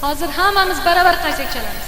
Hazır hammamiz barabar qaysak chalamiz.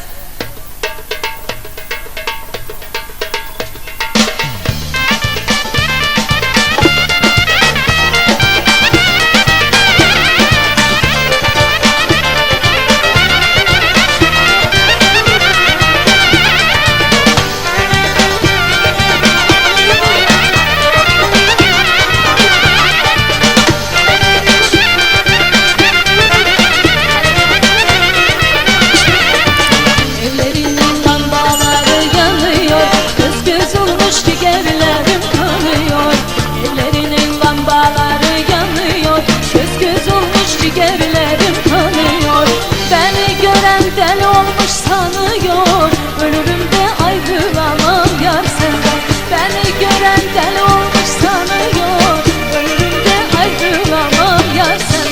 Ciğerlerim kanıyor, beni gören deli olmuş sanıyor. Ölürüm de ayrılamam yar senden. Beni gören deli olmuş sanıyor, ölürüm de ayrılamam yar senden.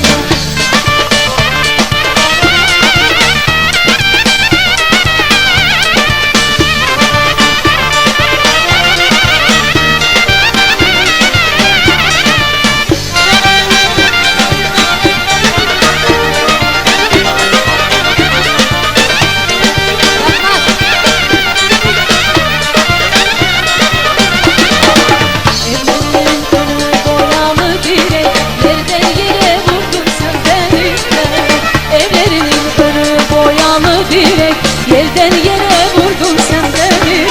Yerden yere vurdun sen beni.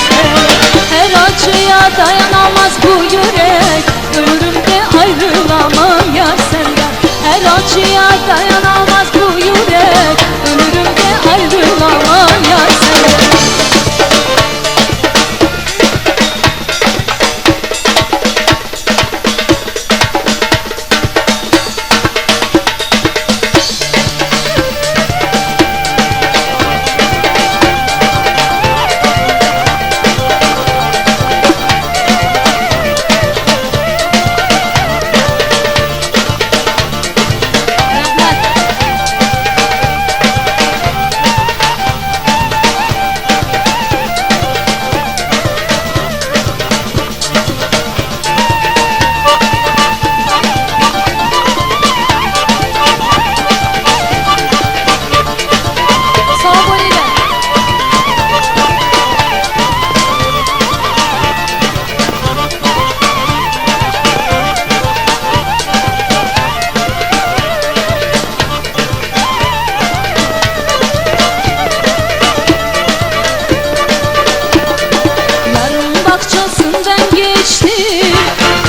Her acıya dayanamaz bu yürek, ölürüm de ayrılamam yar senden. Her acıya dayanamaz bu yürek, ölürüm de ayrılamam yar senden.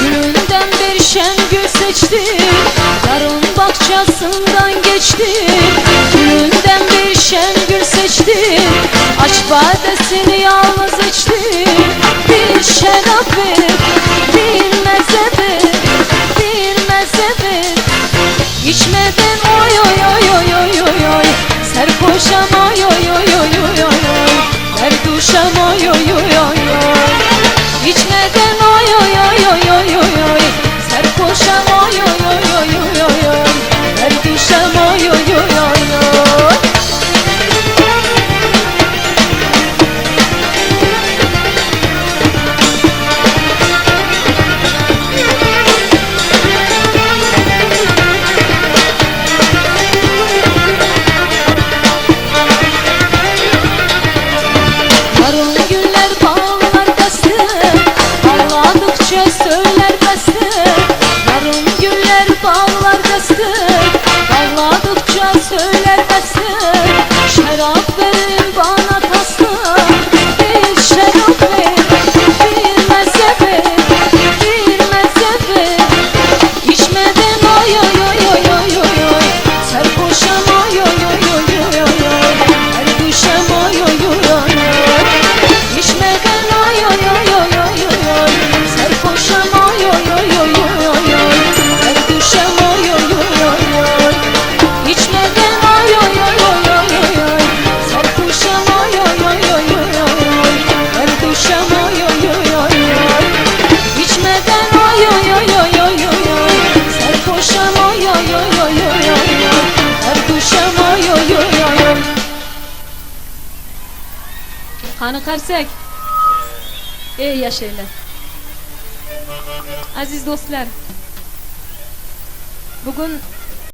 Gülünden bir şen gül seçtim, darın bahçesinden geçtim. Gülünden bir şen gül seçtim, aç badesini yalnız içtim. Bir şarap ver, bir meze ver, bir meze ver. İçmeden oy oy oy oy oy oy oy, serhoşam oy oy oy oy oy oy, derduşam oy oy oy oy oy. İçmeden oy oy oy oy oy oy oy, serhoşam oy oy oy oy oy oy oy, derduşam oy oy oy oy oy. Söyler beste, yarım güller bağlar beste. Bağladıkça söyler beste. Şarap verin bana tasla, bir şarap ver, bir meze ver, bir meze ver. İçmeden oy oy oy oy oy oy oy, serhoşam oy oy oy oy oy oy oy, derduşam oy oy oy oy oy. İçmeden oy oy oy oy oy oy oy, serhoşam oy oy oy oy oy oy oy, derduşam oy oy oy oy oy. İçmeden oy oy oy oy oy oy oy, serhoşam oy oy oy oy oy oy oy, derduşam oy oy oy oy oy. İçmeden oy oy oy oy oy oy oy, serhoşam oy oy oy oy oy oy oy, derduşam oy oy oy oy oy. Qani qarsak. Ey yaşaylar. Aziz do'stlar, bugun